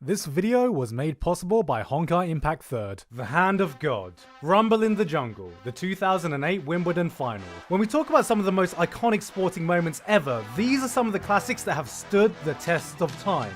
This video was made possible by Honkai Impact 3rd, The Hand of God, Rumble in the Jungle, the 2008 Wimbledon Final. When we talk about some of the most iconic sporting moments ever, these are some of the classics that have stood the test of time.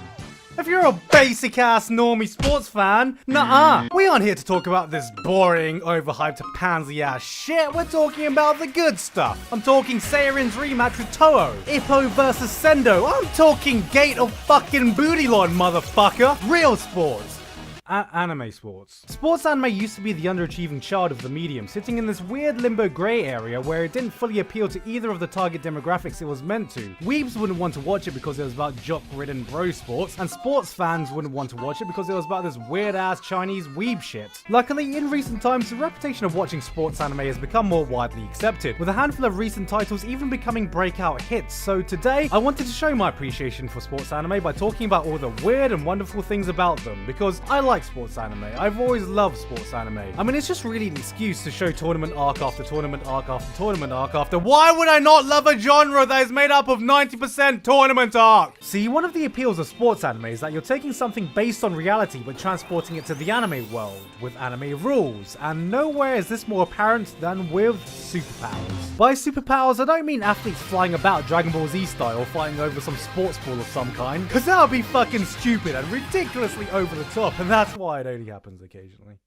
If you're a basic-ass normie sports fan, nuh-uh. We aren't here to talk about this boring, overhyped, pansy-ass shit. We're talking about the good stuff. I'm talking Seirin's rematch with Toho, Ippo versus Sendo. I'm talking Gate of fucking Bootylon, motherfucker. Real sports. Anime sports. Sports anime used to be the underachieving child of the medium, sitting in this weird limbo grey area where it didn't fully appeal to either of the target demographics it was meant to. Weebs wouldn't want to watch it because it was about jock-ridden bro sports, and sports fans wouldn't want to watch it because it was about this weird-ass Chinese weeb shit. Luckily, in recent times, the reputation of watching sports anime has become more widely accepted, with a handful of recent titles even becoming breakout hits. So today, I wanted to show my appreciation for sports anime by talking about all the weird and wonderful things about them, because I like sports anime. I've always loved sports anime. I mean, it's just really an excuse to show tournament arc after tournament arc after tournament arc after. Why would I not love a genre that is made up of 90% tournament arc? See, one of the appeals of sports anime is that you're taking something based on reality but transporting it to the anime world with anime rules, and nowhere is this more apparent than with superpowers. By superpowers, I don't mean athletes flying about Dragon Ball Z style fighting over some sports ball of some kind, because that would be fucking stupid and ridiculously over the top, and that's why it only happens occasionally.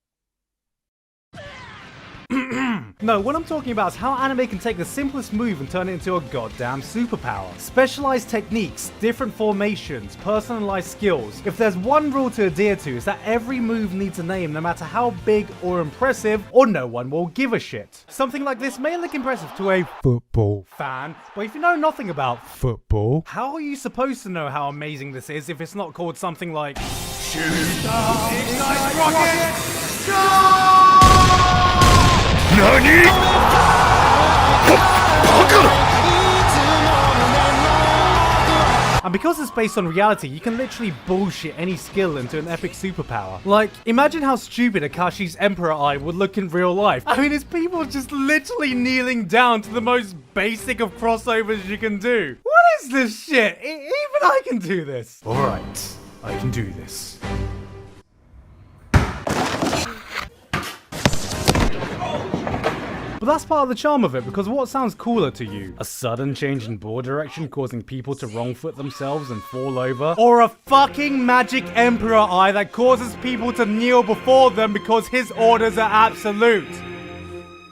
No, what I'm talking about is how anime can take the simplest move and turn it into a goddamn superpower. Specialized techniques, different formations, personalized skills. If there's one rule to adhere to, it's that every move needs a name no matter how big or impressive, or no one will give a shit. Something like this may look impressive to a football fan, but if you know nothing about football, how are you supposed to know how amazing this is if it's not called something like Shoot Down Ignite Rocket Go! NANI?! And because it's based on reality, you can literally bullshit any skill into an epic superpower. Like, imagine how stupid Akashi's Emperor Eye would look in real life. I mean, it's people just literally kneeling down to the most basic of crossovers you can do. What is this shit? Even I can do this. Alright, I can do this. But that's part of the charm of it, because what sounds cooler to you? A sudden change in ball direction causing people to wrong foot themselves and fall over? Or a fucking magic Emperor Eye that causes people to kneel before them because his orders are absolute?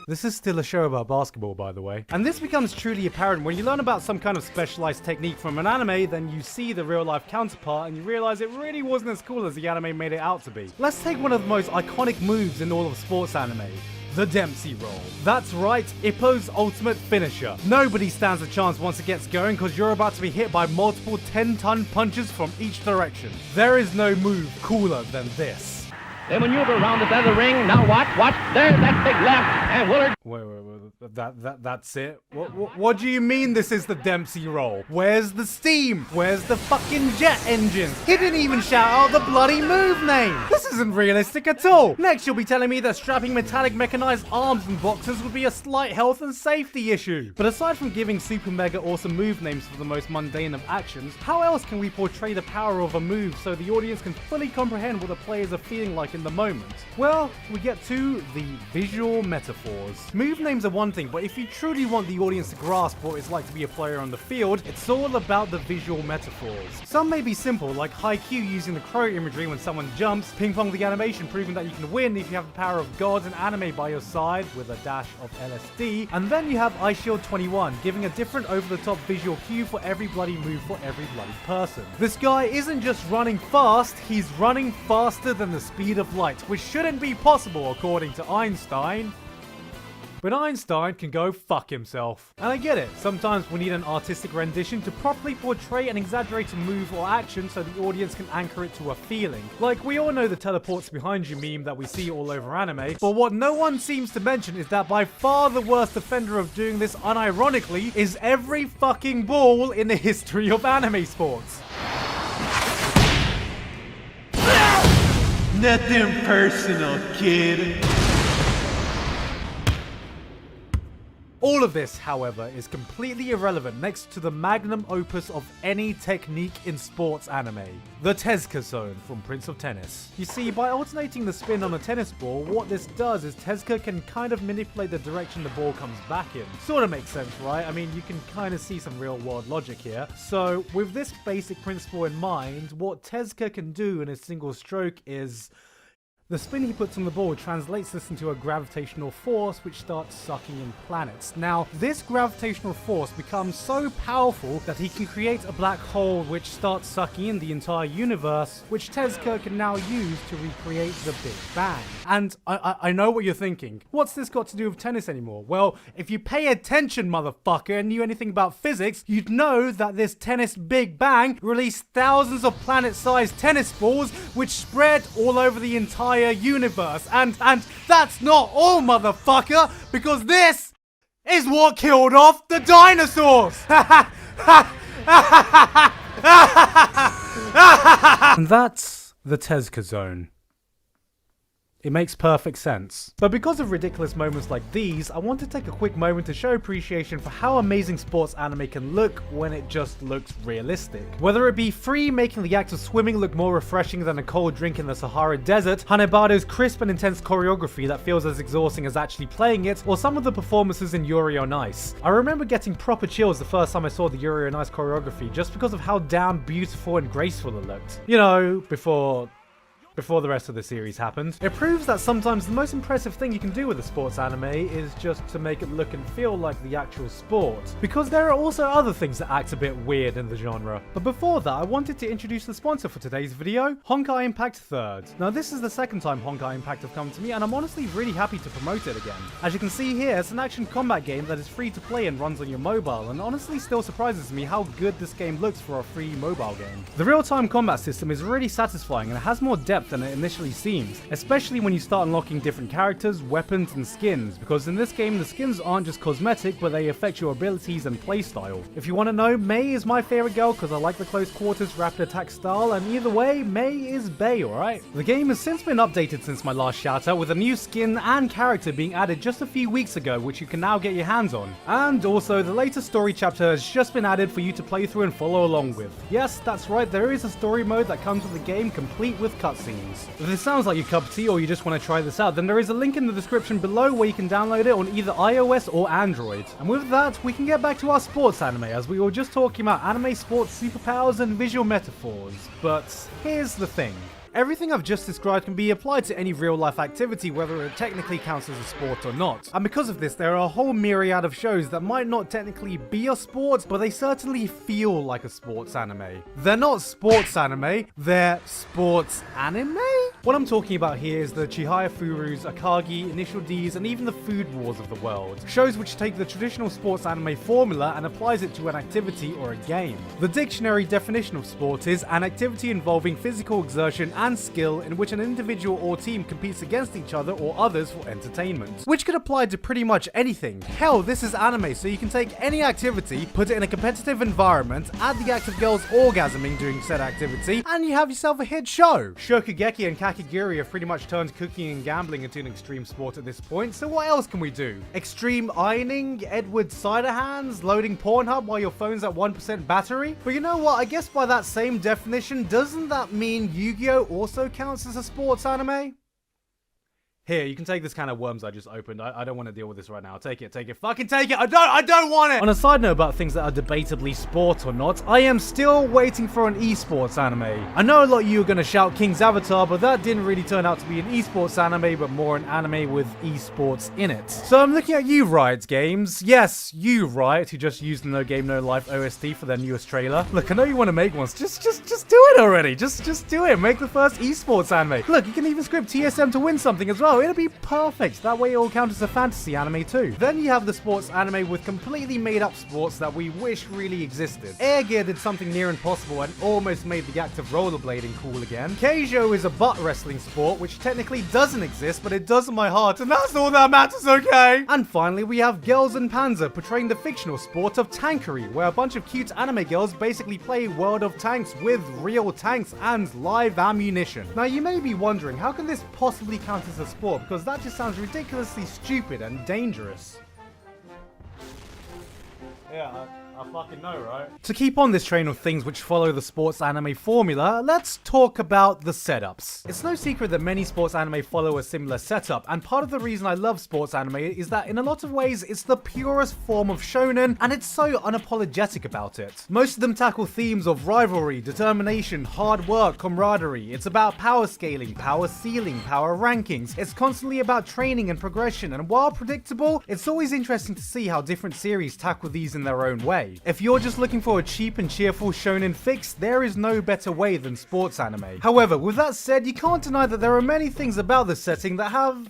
This is still a show about basketball, by the way. And this becomes truly apparent when you learn about some kind of specialized technique from an anime, then you see the real life counterpart and you realize it really wasn't as cool as the anime made it out to be. Let's take one of the most iconic moves in all of sports anime. The Dempsey Roll. That's right, Ippo's ultimate finisher. Nobody stands a chance once it gets going because you're about to be hit by multiple 10-ton punches from each direction. There is no move cooler than this. They maneuver around the center of the ring. Now watch. There's that big left. And Willard. Wait. That's it? What do you mean this is the Dempsey Roll? Where's the steam? Where's the fucking jet engines? He didn't even shout out the bloody move name. This isn't realistic at all. Next you'll be telling me that strapping metallic mechanized arms and boxes would be a slight health and safety issue. But aside from giving super mega awesome move names for the most mundane of actions, how else can we portray the power of a move so the audience can fully comprehend what the players are feeling like in the moment? Well, we get to the visual metaphors. Move names are one thing, but if you truly want the audience to grasp what it's like to be a player on the field, it's all about the visual metaphors. Some may be simple, like Haikyuu using the crow imagery when someone jumps, Ping Pong the animation proving that you can win if you have the power of gods and anime by your side with a dash of LSD, and then you have iShield 21 giving a different over-the-top visual cue for every bloody move for every bloody person. This guy isn't just running fast, he's running faster than the speed of light, which shouldn't be possible according to Einstein. But Einstein can go fuck himself. And I get it, sometimes we need an artistic rendition to properly portray and exaggerate a move or action so the audience can anchor it to a feeling. Like, we all know the teleports behind you meme that we see all over anime, but what no one seems to mention is that by far the worst offender of doing this unironically is every fucking ball in the history of anime sports. Nothing personal, kid. All of this, however, is completely irrelevant next to the magnum opus of any technique in sports anime, the Tezuka zone from Prince of Tennis. You see, by alternating the spin on a tennis ball, what this does is Tezuka can kind of manipulate the direction the ball comes back in. Sort of makes sense, right? I mean, you can kind of see some real world logic here. So, with this basic principle in mind, what Tezuka can do in a single stroke is the spin he puts on the ball translates this into a gravitational force which starts sucking in planets. Now, this gravitational force becomes so powerful that he can create a black hole which starts sucking in the entire universe, which Tezuka can now use to recreate the Big Bang. And I know what you're thinking. What's this got to do with tennis anymore? Well, if you pay attention, motherfucker, and knew anything about physics, you'd know that this tennis Big Bang released thousands of planet-sized tennis balls which spread all over the entire universe. And that's not all, motherfucker, because this is what killed off the dinosaurs. And that's the Tezuka zone. It makes perfect sense. But because of ridiculous moments like these, I want to take a quick moment to show appreciation for how amazing sports anime can look when it just looks realistic. Whether it be Free making the act of swimming look more refreshing than a cold drink in the Sahara Desert, Hanebado's crisp and intense choreography that feels as exhausting as actually playing it, or some of the performances in Yuri on Ice. I remember getting proper chills the first time I saw the Yuri on Ice choreography just because of how damn beautiful and graceful it looked. You know, before the rest of the series happened. It proves that sometimes the most impressive thing you can do with a sports anime is just to make it look and feel like the actual sport. Because there are also other things that act a bit weird in the genre. But before that, I wanted to introduce the sponsor for today's video, Honkai Impact 3rd. Now this is the second time Honkai Impact have come to me, and I'm honestly really happy to promote it again. As you can see here, it's an action combat game that is free to play and runs on your mobile, and honestly still surprises me how good this game looks for a free mobile game. The real-time combat system is really satisfying and it has more depth than it initially seems, especially when you start unlocking different characters, weapons, and skins, because in this game the skins aren't just cosmetic, but they affect your abilities and playstyle. If you want to know, Mei is my favorite girl because I like the close quarters rapid attack style, and either way, Mei is Bae, alright? The game has since been updated since my last shoutout, with a new skin and character being added just a few weeks ago, which you can now get your hands on. And also, the latest story chapter has just been added for you to play through and follow along with. Yes, that's right, there is a story mode that comes with the game complete with cutscenes. If this sounds like your cup of tea or you just want to try this out, then there is a link in the description below where you can download it on either iOS or Android. And with that, we can get back to our sports anime, as we were just talking about anime sports superpowers and visual metaphors. But here's the thing. Everything I've just described can be applied to any real-life activity, whether it technically counts as a sport or not. And because of this, there are a whole myriad of shows that might not technically be a sport, but they certainly feel like a sports anime. They're not sports anime, they're sports anime? What I'm talking about here is the Chihaya Furus, Akagi, Initial D's, and even the Food Wars of the world. Shows which take the traditional sports anime formula and applies it to an activity or a game. The dictionary definition of sport is an activity involving physical exertion and skill in which an individual or team competes against each other or others for entertainment. Which could apply to pretty much anything. Hell, this is anime, so you can take any activity, put it in a competitive environment, add the act of girls orgasming during said activity, and you have yourself a hit show. Shokugeki and Kakiguri have pretty much turned cooking and gambling into an extreme sport at this point, so what else can we do? Extreme ironing, Edward cider hands, loading Pornhub while your phone's at 1% battery? But you know what, I guess by that same definition, doesn't that mean Yu-Gi-Oh! Also counts as a sports anime? Here, you can take this can of worms I just opened. I don't want to deal with this right now. Take it, fucking take it. I don't want it. On a side note about things that are debatably sport or not, I am still waiting for an esports anime. I know a lot of you are going to shout King's Avatar, but that didn't really turn out to be an esports anime, but more an anime with esports in it. So I'm looking at you, Riot Games. Yes, you, Riot, who just used the No Game No Life OST for their newest trailer. Look, I know you want to make ones. Just do it already. Just do it. Make the first esports anime. Look, you can even script TSM to win something as well. It'll be perfect. That way it will count as a fantasy anime too. Then you have the sports anime with completely made up sports that we wish really existed. Air Gear did something near impossible and almost made the act of rollerblading cool again. Keijo is a butt wrestling sport which technically doesn't exist, but it does in my heart, and that's all that matters, okay? And finally we have Girls in Panzer portraying the fictional sport of tankery, where a bunch of cute anime girls basically play World of Tanks with real tanks and live ammunition. Now you may be wondering, how can this possibly count as a sport? Because that just sounds ridiculously stupid and dangerous. Yeah, I fucking know, right? To keep on this train of things which follow the sports anime formula, let's talk about the setups. It's no secret that many sports anime follow a similar setup, and part of the reason I love sports anime is that in a lot of ways it's the purest form of shonen, and it's so unapologetic about it. Most of them tackle themes of rivalry, determination, hard work, camaraderie. It's about power scaling, power ceiling, power rankings. It's constantly about training and progression, and while predictable, it's always interesting to see how different series tackle these in their own way. If you're just looking for a cheap and cheerful shonen fix, there is no better way than sports anime. However, with that said, you can't deny that there are many things about this setting that have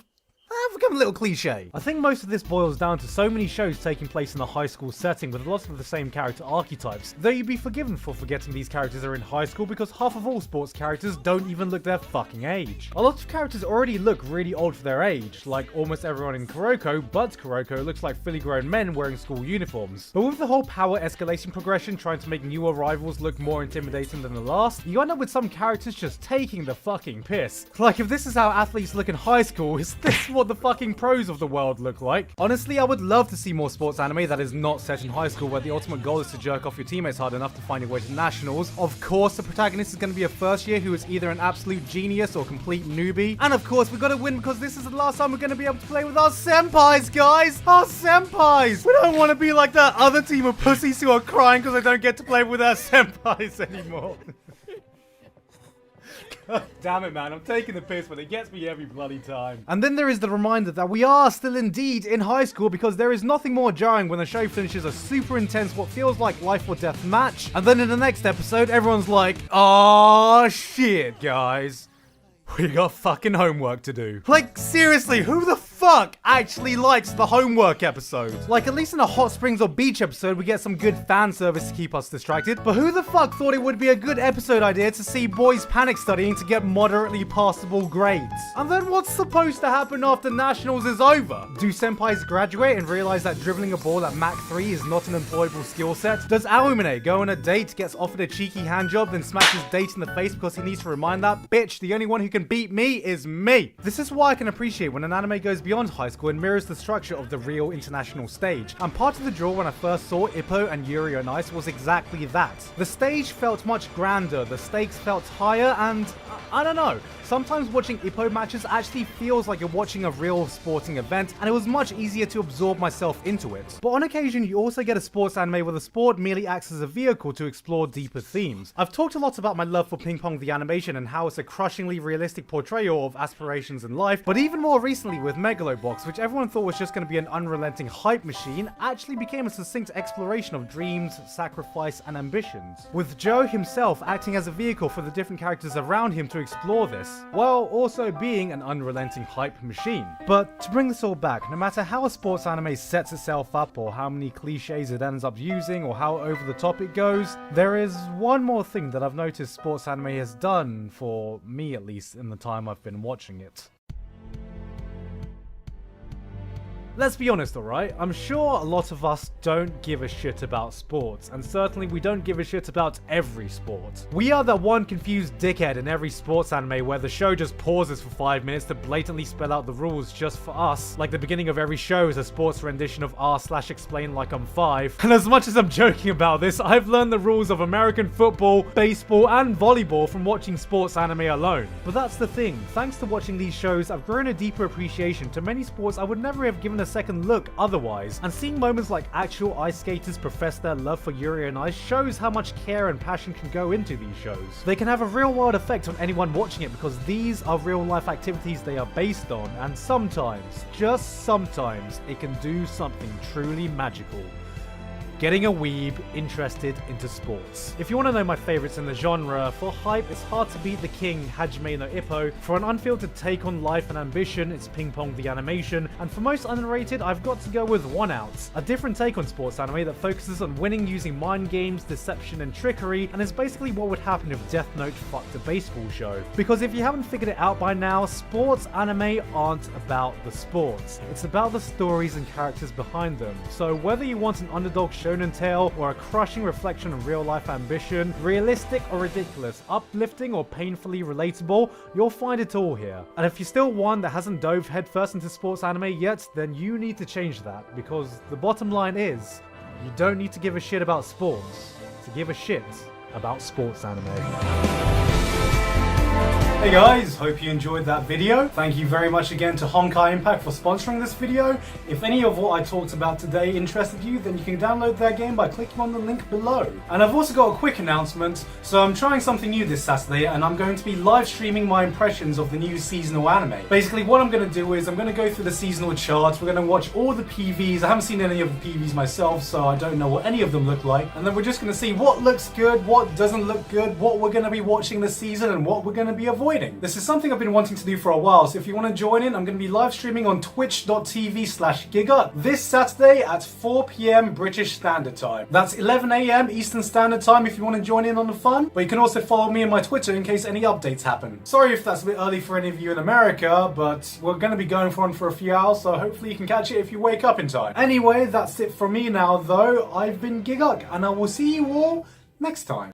become a little cliche. I think most of this boils down to so many shows taking place in a high school setting with lots of the same character archetypes, though you'd be forgiven for forgetting these characters are in high school because half of all sports characters don't even look their fucking age. A lot of characters already look really old for their age, like almost everyone in Kuroko, but Kuroko looks like fully grown men wearing school uniforms. But with the whole power escalation progression trying to make newer rivals look more intimidating than the last, you end up with some characters just taking the fucking piss. Like, if this is how athletes look in high school, is this what the fucking pros of the world look like? Honestly, I would love to see more sports anime that is not set in high school where the ultimate goal is to jerk off your teammates hard enough to find your way to nationals. Of course, the protagonist is going to be a first year who is either an absolute genius or complete newbie. And of course, we got to win because this is the last time we're going to be able to play with our senpais, guys! Our senpais! We don't want to be like that other team of pussies who are crying because they don't get to play with our senpais anymore. Damn it, man, I'm taking the piss, but it gets me every bloody time. And then there is the reminder that we are still indeed in high school, because there is nothing more jarring when the show finishes a super intense, what feels like life or death match, and then in the next episode, everyone's like, "Aw, shit, guys. We got fucking homework to do." Like, seriously, who the fuck actually likes the homework episode? Like, at least in a hot springs or beach episode, we get some good fan service to keep us distracted. But who the fuck thought it would be a good episode idea to see boys panic studying to get moderately passable grades? And then what's supposed to happen after nationals is over? Do senpais graduate and realize that dribbling a ball at Mach 3 is not an employable skill set? Does Aomine go on a date, gets offered a cheeky hand job, then smacks his date in the face because he needs to remind that bitch the only one who can beat me is me? This is why I can appreciate when an anime goes beyond high school and mirrors the structure of the real international stage. And part of the draw when I first saw Ippo and Yuri on Ice was exactly that. The stage felt much grander, the stakes felt higher, and I don't know. Sometimes watching Ippo matches actually feels like you're watching a real sporting event, and it was much easier to absorb myself into it. But on occasion, you also get a sports anime where the sport merely acts as a vehicle to explore deeper themes. I've talked a lot about my love for Ping Pong the animation and how it's a crushingly realistic portrayal of aspirations in life, but even more recently with Megalobox, which everyone thought was just going to be an unrelenting hype machine, actually became a succinct exploration of dreams, sacrifice, and ambitions, with Joe himself acting as a vehicle for the different characters around him to explore this, while also being an unrelenting hype machine. But to bring this all back, no matter how a sports anime sets itself up, or how many cliches it ends up using, or how over the top it goes, there is one more thing that I've noticed sports anime has done, for me at least, in the time I've been watching it. Let's be honest, alright? I'm sure a lot of us don't give a shit about sports, and certainly we don't give a shit about every sport. We are that one confused dickhead in every sports anime where the show just pauses for 5 minutes to blatantly spell out the rules just for us, like the beginning of every show is a sports rendition of r/explain like I'm 5. And as much as I'm joking about this, I've learned the rules of American football, baseball, and volleyball from watching sports anime alone. But that's the thing, thanks to watching these shows, I've grown a deeper appreciation to many sports I would never have given a second look otherwise, and seeing moments like actual ice skaters profess their love for Yuri on Ice shows how much care and passion can go into these shows. They can have a real world effect on anyone watching it because these are real life activities they are based on, and sometimes, just sometimes, it can do something truly magical. Getting a weeb interested into sports. If you want to know my favorites in the genre, for hype, it's hard to beat the king, Hajime no Ippo. For an unfiltered take on life and ambition, it's Ping Pong the animation. And for most underrated, I've got to go with One Out, a different take on sports anime that focuses on winning using mind games, deception, and trickery, and is basically what would happen if Death Note fucked a baseball show. Because if you haven't figured it out by now, sports anime aren't about the sports. It's about the stories and characters behind them. So whether you want an underdog shonen tale or a crushing reflection of real life ambition, realistic or ridiculous, uplifting or painfully relatable, you'll find it all here. And if you're still one that hasn't dove headfirst into sports anime yet, then you need to change that, because the bottom line is, You don't need to give a shit about sports to give a shit about sports anime. Hey guys, hope you enjoyed that video. Thank you very much again to Honkai Impact for sponsoring this video. If any of what I talked about today interested you, then you can download their game by clicking on the link below. And I've also got a quick announcement. So I'm trying something new this Saturday and I'm going to be live streaming my impressions of the new seasonal anime. Basically what I'm going to do is I'm going to go through the seasonal charts, we're going to watch all the PVs. I haven't seen any of the PVs myself, so I don't know what any of them look like. And then we're just going to see what looks good, what doesn't look good, what we're going to be watching this season and what we're going to be avoiding. This is something I've been wanting to do for a while, so if you want to join in, I'm going to be live streaming on twitch.tv/giga this Saturday at 4 PM British Standard Time. That's 11 AM Eastern Standard Time if you want to join in on the fun, but you can also follow me on my Twitter in case any updates happen. Sorry if that's a bit early for any of you in America, but we're going to be going for a few hours, so hopefully you can catch it if you wake up in time. Anyway, that's it from me now though. I've been Giguk, and I will see you all next time.